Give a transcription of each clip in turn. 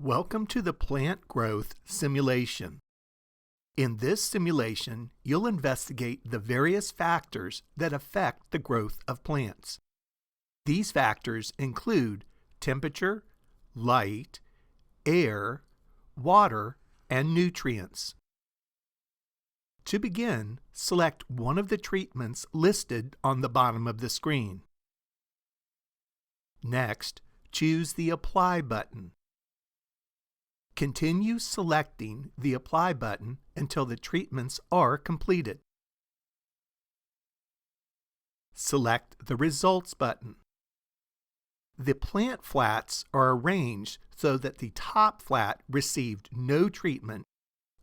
Welcome to the Plant Growth Simulation. In this simulation, you'll investigate the various factors that affect the growth of plants. These factors include temperature, light, air, water, and nutrients. To begin, select one of the treatments listed on the bottom of the screen. Next, choose the Apply button. Continue selecting the Apply button until the treatments are completed. Select the Results button. The plant flats are arranged so that the top flat received no treatment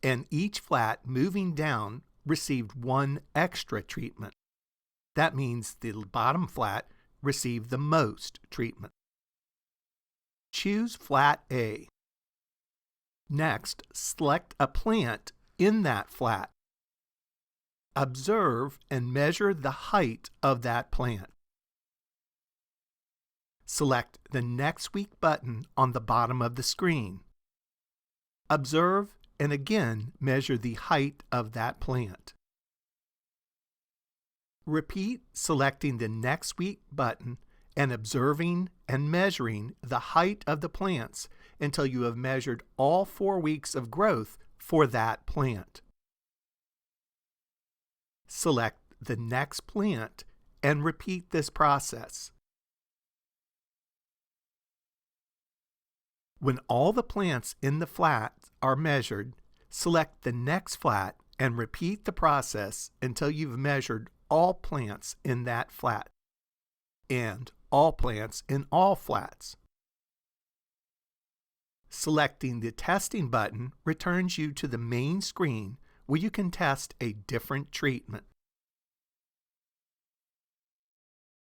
and each flat moving down received one extra treatment. That means the bottom flat received the most treatment. Choose Flat A. Next, select a plant in that flat. Observe and measure the height of that plant. Select the Next Week button on the bottom of the screen. Observe and again measure the height of that plant. Repeat selecting the Next Week button and observing and measuring the height of the plants until you have measured all 4 weeks of growth for that plant. Select the next plant and repeat this process. When all the plants in the flat are measured, select the next flat and repeat the process until you've measured all plants in that flat and all plants in all flats. Selecting the Testing button returns you to the main screen where you can test a different treatment.